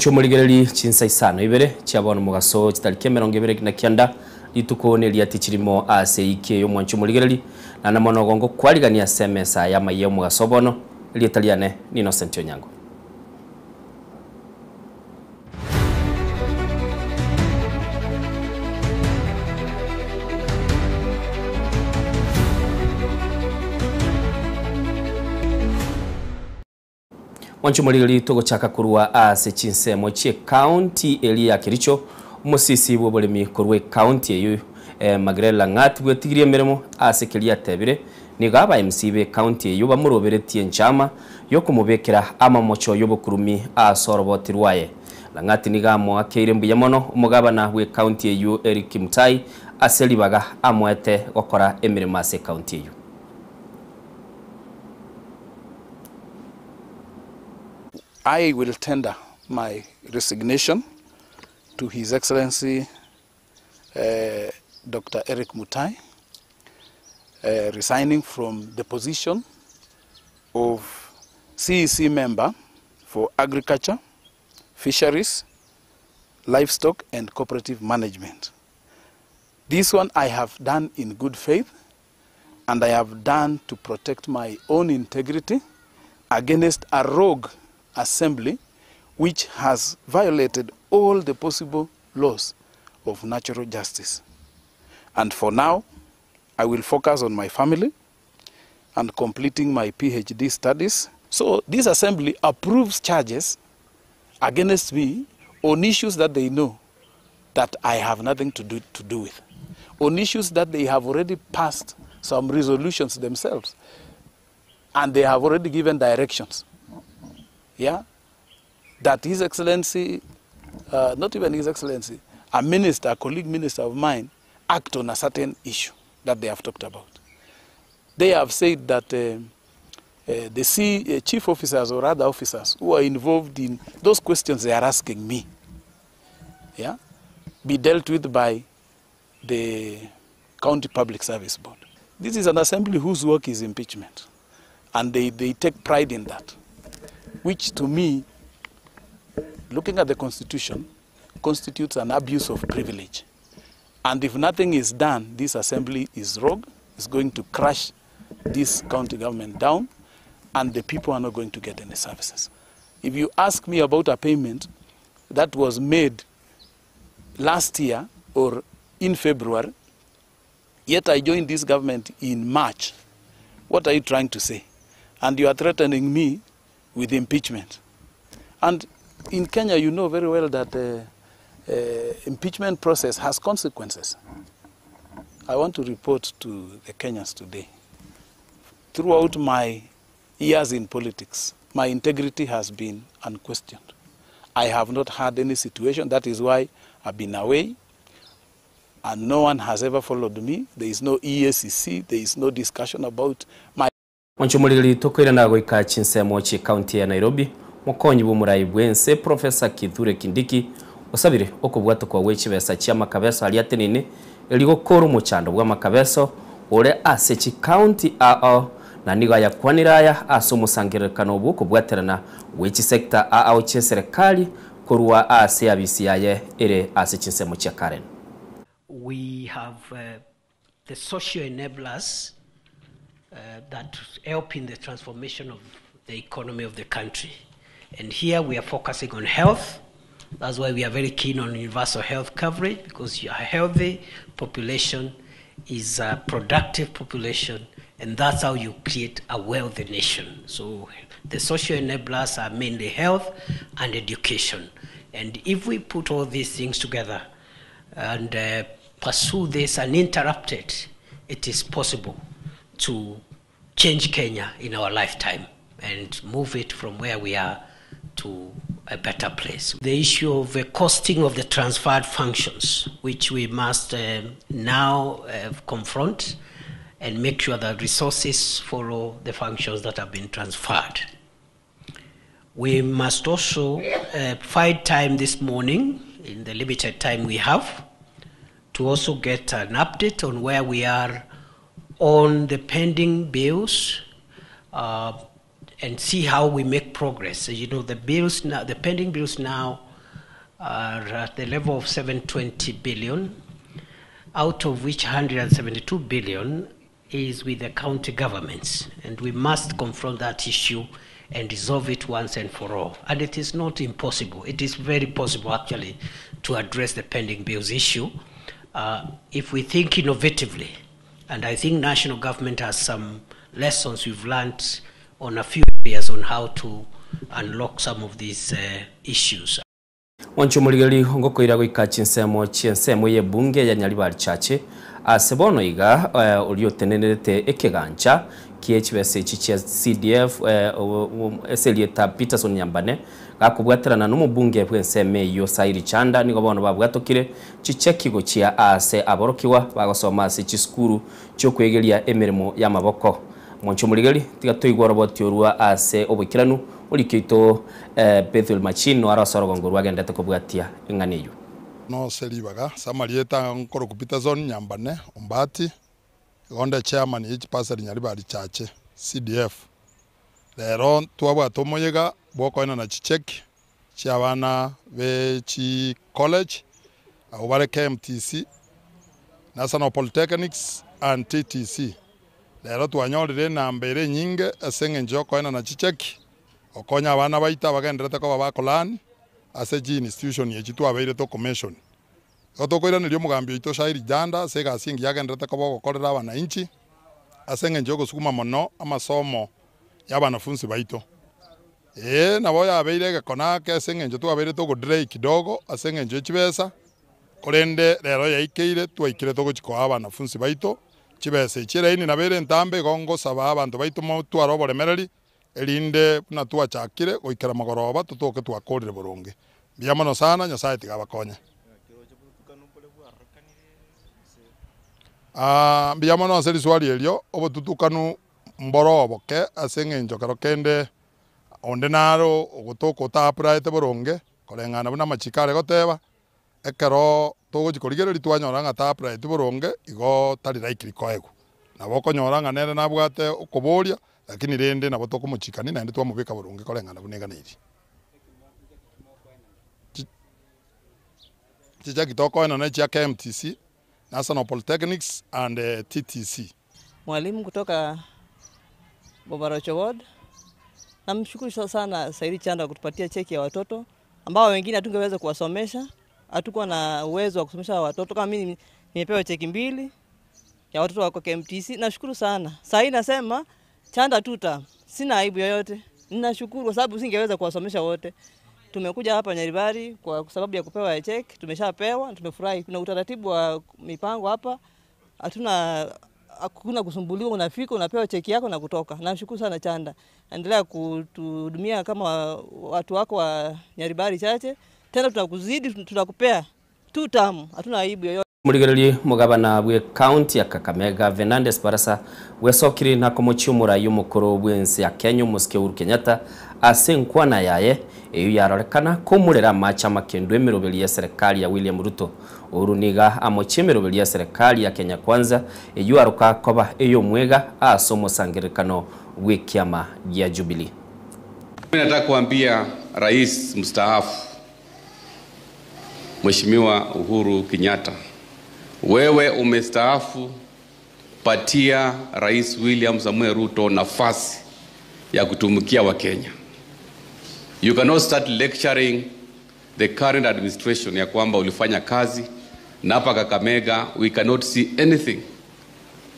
Mwanchumuligereri chinsa isano ibere chabona mugaso chitariki 29 lituko liati chirimo ase ike yo mwanchumuligereri na namonogongo kwaligania semesa ya maye mugaso bono lietaliane ni Innocent Onyango. Mwanchumuligereri togo chaka kurua ase chinsemo chie county elia Kericho musisi bw'obolemi korwe county eyo Magrela ngati bwetigirie meremo ase kelia tebire ni gaba MCB county eyo bamuroberetie nchama yo kumubekera amamocho yobokurumi asorobotirwaye langati ni gamo akeire mbuya mono umugaba na bwe county eyo Eric Mutai aselibaga amwete gokora emirimo ase county eyo. I will tender my resignation to His Excellency Dr. Eric Mutai, resigning from the position of CEC member for Agriculture, Fisheries, Livestock and Cooperative Management. This one I have done in good faith, and I have done to protect my own integrity against a rogue assembly which has violated all the possible laws of natural justice. And for now, I will focus on my family and completing my PhD studies. So this assembly approves charges against me on issues that they know that I have nothing to do with, on issues that they have already passed some resolutions themselves, and they have already given directions. Yeah, that His Excellency, not even His Excellency, a minister, a colleague minister of mine, act on a certain issue that they have talked about. They have said that the chief officers or other officers who are involved in those questions they are asking me, yeah, be dealt with by the County Public Service Board. This is an assembly whose work is impeachment, and they take pride in that, which to me, looking at the Constitution, constitutes an abuse of privilege. And if nothing is done, this assembly is rogue, is going to crash this county government down, and the people are not going to get any services. If you ask me about a payment that was made last year or in February, yet I joined this government in March, what are you trying to say? And you are threatening me with impeachment. And in Kenya, you know very well that the impeachment process has consequences. I want to report to the Kenyans today. Throughout my years in politics, my integrity has been unquestioned. I have not had any situation. That is why I've been away, and no one has ever followed me. There is no EACC. There is no discussion about my... Mwanchumuligereri tokwira na goika chinsemo chi county ya Nairobi mukonyi bumurayi bwense Professor Kithure Kindiki osabire okubwato kwa wechibesa chia makabeso aliatenene eligokoro muchando bwa makabeso ore ase chi county na niga ya kwaniraya asomusangirekano buko bwaterana wechi sector che serikali korwa ase abisiaye ere ase chinsemo chia Karen. We have the social enablers that help in the transformation of the economy of the country. And here we are focusing on health. That's why we are very keen on universal health coverage, because a healthy population is a productive population, and that's how you create a wealthy nation. So the social enablers are mainly health and education. And if we put all these things together and pursue this uninterrupted, it is possible to change Kenya in our lifetime and move it from where we are to a better place. The issue of the costing of the transferred functions, which we must now confront and make sure that resources follow the functions that have been transferred. We must also find time this morning, in the limited time we have, to also get an update on where we are on the pending bills and see how we make progress. So, you know, the pending bills now are at the level of 720 billion, out of which 172 billion is with the county governments, and we must confront that issue and resolve it once and for all. And it is not impossible. It is very possible, actually, to address the pending bills issue if we think innovatively. And I think national government has some lessons we've learned on a few areas on how to unlock some of these issues. Wanchumuligeli ngokoira goika chinsemo ye bunge ya Nyaribari chache asebono iga uliotenenete ekegancha KHBS chichia CDF Eselieta Peterson Nyambane gakubwaterana n'umubunge bw'enseme yo Sairi Chanda niko bono babwatokire chiche kigo chia ase aborokiwa bagosoma se chiskuru cyo kwegeria emirimo y'amaboko. Wanchumuligeli tigatoigwa roboti orua ase obukiranu ulikito Bethel Machino arasorogongo rwagendete kubwatia inganiyo no seribaga samarieta nkoro kupita zone Nyambane Ombati gonda chairman each pastor Nyaribari chache CDF lero twabwa tomoyega bokoina na chicheki cyabana be chi college awale KMTC National Polytechnics and TTC lero twanyolire na mbere nyinge asenge njokoina na chicheki okonya abana baita bagenderete ko babakolani ase institution yechitu abeire to commission otokoira nilio mugambio ito Sairi Janda sega singi yagenderete ko bokorera abana inchi asenge njogo sukuma mono amasomo y'abanafunzi baito nabo yabeire gekona ke asenge njo tuabeire to godrei kidogo asenge njo chibesa korende lero yaikeire twaikire to gochiko abanafunzi baito chibesa ichireini nabere ntambe gongo saba abantu baito mo twaroboremereri elinde na tuwa chakire goikera magoroba tutoke twakorire burungi biamono sana Nyasaye tigabakonya biamono aseri swali elio obotutukanu mboroboke asenge njokero kende onde naro ogotoko taprite burungi korengana buna machikare goteba ekero togochikorigere litwanyora nga taprite burungi igo tari likely koego nabokonyora nga nere nabwate okoboria lakini rende na botoko muchikani na ndi twamubika burungi korengana buneganiri chicha kitoko na cha KMTC National Polytechnics and TTC. Mwalimu kutoka Bobarocho Ward. Namshukuru sana Sairi Chanda kutupatia cheki ya watoto ambao wengine hatungeweza kuwasomesha, hatukuwa na uwezo wa kusomesha watoto. Kama mimi nimepewa cheki 2 ya watoto wako KMTC. Nashukuru sana. Sasa nasema Chanda tuta, sina aibu yoyote. Ninashukuru kwa sababu singeweza kuwasomesha wote. Tumekuja hapa Nyaribari kwa sababu ya kupewa cheki, tumeshapewa, tumefurahi. Kuna utaratibu wa mipango hapa. Hakuna kusumbuliwa, unafika unapewa cheki yako na kutoka. Nashukuru sana Chanda. Endelea kutuhudumia kama watu wako wa Nyaribari chache. Tena tunakuzidi, tunakupea 2 term. Hatuna aibu yoyote. Murigereri mugabana bwe county ya Kakamega Fernandes Barasa wesokiri na komochumura y'umukuru bwense ya Kenya Muske Uhuru Kenyatta asenkwana yaye eyo yarorekana kumurera macha makendo emirobeli ya serikali ya William Ruto uruniga amochemerobeli ya serikali ya Kenya Kwanza eyo aruka koba eyo mwega asomo sangirikano wekiama ya Jubilee. Nataka kuambia Rais mstaafu Mheshimiwa Uhuru Kenyatta, wewe umestaafu, patia Rais William Samuel Ruto nafasi ya kutumikia wa Kenya. You cannot start lecturing the current administration ya kwamba ulifanya kazi na hapa Kakamega we cannot see anything.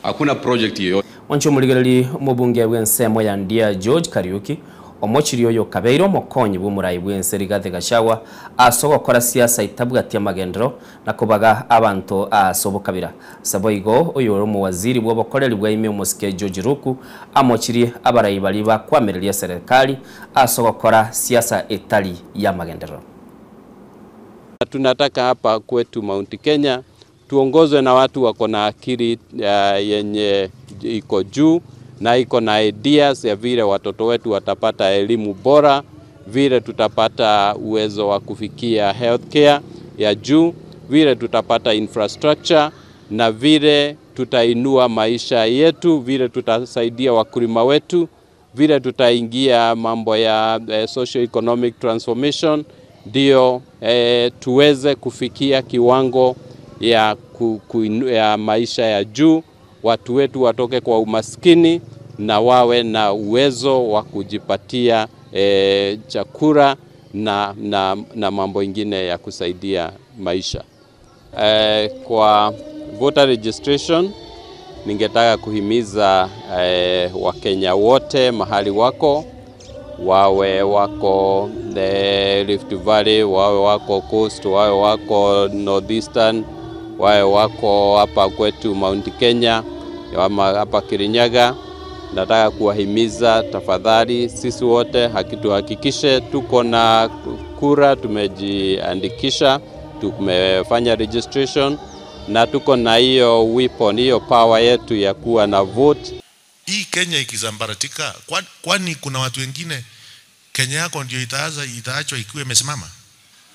Hakuna project yoyote. Wanchumuligereri mubunge bw'ensemo ya Ndia George Kariuki omochiri oyo kabeiro mokonyi bw'umurayi bw'ense Rigathi Gachagua asogokora siasa itabwatia magendero na kubaga abantu asobokabira saboigo oyo mu waziri bw'obokoreri bw'ime Muske George Ruku amochiri abarayi bali bakwamereria serikali asogokora siasa itali ya magendero. Tunataka hapa kwetu Mount Kenya tuongozwe na watu wako na akili yenye iko juu na iko na ideas ya vile watoto wetu watapata elimu bora, vile tutapata uwezo wa kufikia healthcare ya juu, vile tutapata infrastructure na vile tutainua maisha yetu, vile tutasaidia wakulima wetu, vile tutaingia mambo ya socio-economic transformation ndio tuweze kufikia kiwango ya maisha ya juu, watu wetu watoke kwa umaskini na wawe na uwezo wa kujipatia chakula na mambo ingine ya kusaidia maisha. Kwa voter registration, ningetaka kuhimiza Wakenya wote mahali wako, wawe wako Rift Valley, wawe wako Coast, wawe wako Northeastern, wawe wako hapa kwetu Mount Kenya, hapa Kirinyaga. Nataka kuwahimiza tafadhali, sisi wote tuhakikishe tuko na kura, tumejiandikisha, tumefanya registration na tuko na hiyo weapon, hiyo power yetu ya kuwa na vote. Hii Kenya ikizambaratika, kwani kuna watu wengine Kenya yako ndio itaachwa ikiwa imesimama?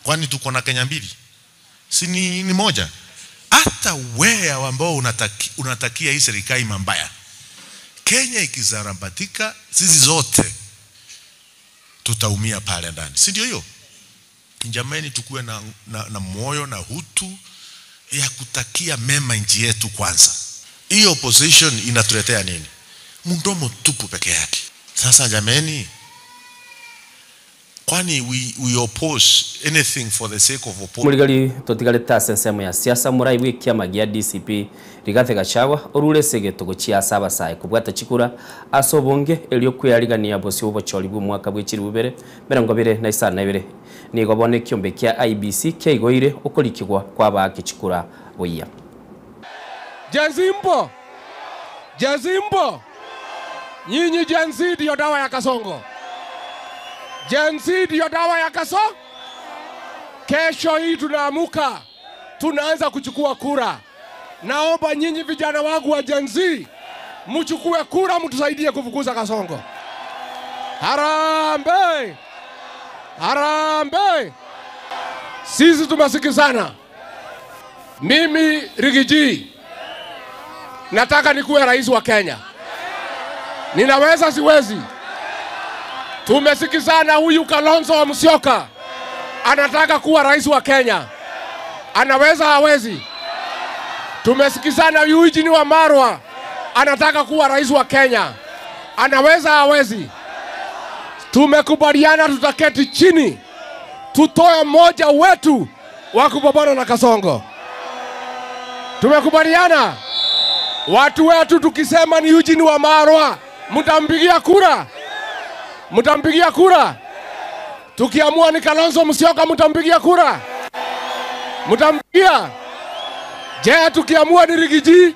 Kwani tuko na Kenya mbili? Si ni moja? Hata wewe ambao unatakia hii serikali mbaya, Kenya ikizambaratika, sisi zote tutaumia pale ndani. Si ndio hiyo? Jamani, tukue na moyo na hutu ya kutakia mema nchi yetu kwanza. Hii opposition inatuletea nini? Mdomo tupu peke yake. Sasa jamani, kwani we oppose anything for the sake of opposing? Muligali totigale tase nsemo ya siasa murai wikia magia DCP Rigathi Gachagua orure segeto chia saba sai kubwata chikura asobonge elio kuyarigania bosi ubochori bwo mwaka bw'ikiri bubere 2022 ni gobone kiombe kia IBC keigoire okorikigwa kwa bakicikura boya. Jazimbo nyinyi Gen Z ndio dawa ya Kasongo. Gen Z ndio dawa ya Kasongo. Kesho hii tunaamuka, tunaanza kuchukua kura. Naomba nyinyi vijana wangu wa Gen Z mchukue kura, mtusaidie kufukuza Kasongo. Harambe! Harambe! Sisi tumesikizana. Mimi Rigiji nataka nikuwe rais wa Kenya. Ninaweza siwezi? Tumesikizana, huyu Kalonzo wa Musyoka anataka kuwa rais wa Kenya. Anaweza hawezi? Tumesikizana, Eugene Wamalwa anataka kuwa rais wa Kenya. Anaweza hawezi? Tumekubaliana tutaketi chini, tutoe mmoja wetu wa kupambana na Kasongo. Tumekubaliana watu wetu, tukisema ni Eugene Wamalwa, mtampigia kura? Mtampigia kura? Tukiamua ni Kalonzo Musyoka, mtampigia kura? Mtampigia? Je, tukiamua ni Rigiji?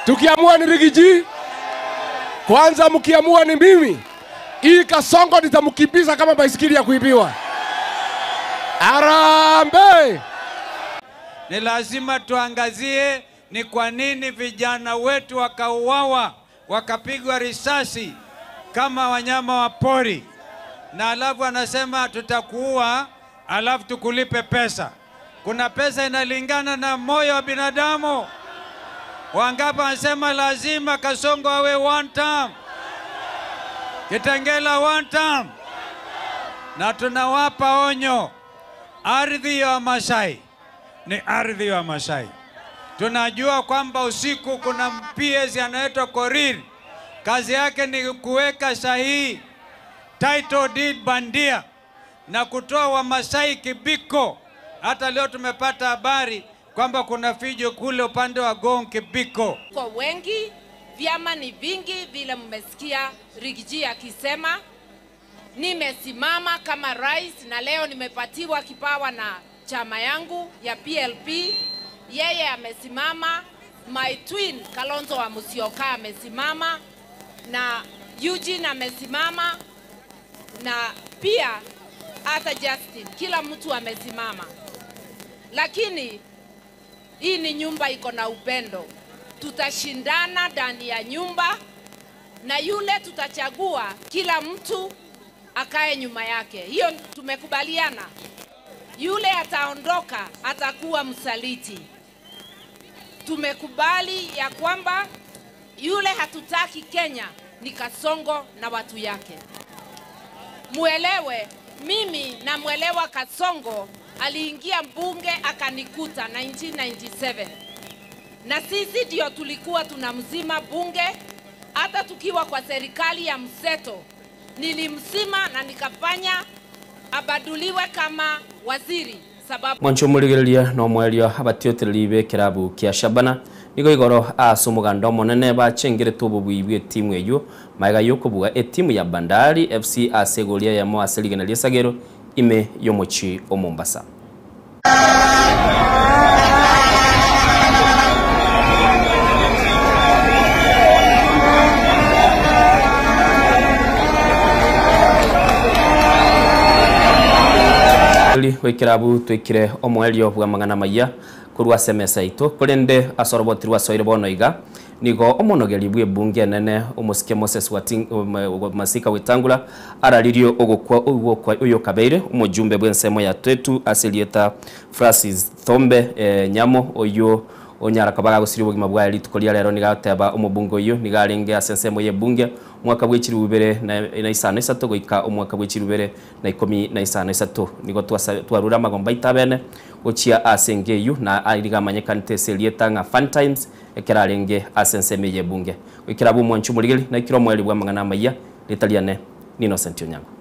Tukiamua ni Rigiji? Kwanza mkiamua ni mimi, hii Kasongo nitamkimbiza kama baisikeli ya kuibiwa. Harambe! Ni lazima tuangazie ni kwa nini vijana wetu wakauawa, wakapigwa risasi kama wanyama wa pori, na alafu anasema tutakuua alafu tukulipe pesa. Kuna pesa inalingana na moyo wa binadamu. Wangapi wanasema lazima Kasongo awe one term, Kitengela one term? Na tunawapa onyo, ardhi ya Masai ni ardhi ya Masai. Tunajua kwamba usiku kuna PS anaitwa Korir, kazi yake ni kuweka sahihi title deed bandia na kutoa Wamasai Kibiko. Hata leo tumepata habari kwamba kuna fijo kule upande wa Gong Kibiko. Kwa wengi, vyama ni vingi, vile mmesikia Rigiji akisema. Nimesimama kama rais na leo nimepatiwa kipawa na chama yangu ya PLP. Yeye amesimama, my twin Kalonzo wa Musyoka amesimama, na Eugene amesimama, na pia hata Justin, kila mtu amesimama. Lakini hii ni nyumba iko na upendo. Tutashindana ndani ya nyumba, na yule tutachagua kila mtu akae nyuma yake. Hiyo tumekubaliana. Yule ataondoka atakuwa msaliti. Tumekubali ya kwamba yule hatutaki Kenya ni Kasongo na watu yake. Muelewe mimi namwelewa Kasongo aliingia bunge akanikuta 1997. Na sisi ndio tulikuwa tunamzima bunge, hata tukiwa kwa serikali ya mseto. Nilimsima na nikafanya abaduliwe kama waziri sababu Mwancho muligereria no mwelio abatiotereribe kirabu kia Shabana nigo igoro asumuganda monene bacengere tububuibwe timu eyo maiga yokubuga etimu ya Bandari FC asegolia ya Moaseli na Liesagero ime yomochi omombasa. Wekirabu twikire omwelio bwa mangana maya kurwa semesa ito kurende asorobotirwa soire bonoiga nigo omonogeri bwe bunge nene omosike Moses Masika Wetangula araririo ogokwa uyo kabeire omojumbe bwensemo ya twetu Aselieta Francis Thombe nyamo oyo onyara kabaga gusiri bugima bwa elite kolia lero nigateba omobungo yo nigarenge asensemo ye bunge mwaka bw'ekiri bubere na isano isato goika omwaka bw'ekiri bubere na 15 isato nigo twarura magomba itabene ochia asenge yu na ariga manyekanite Selieta nga fun times ekerarenge asenseme ye bunge wikirabu mwanchu muligeli na ikiro mweli bwa mangana maya litaliane Innocent Onyango.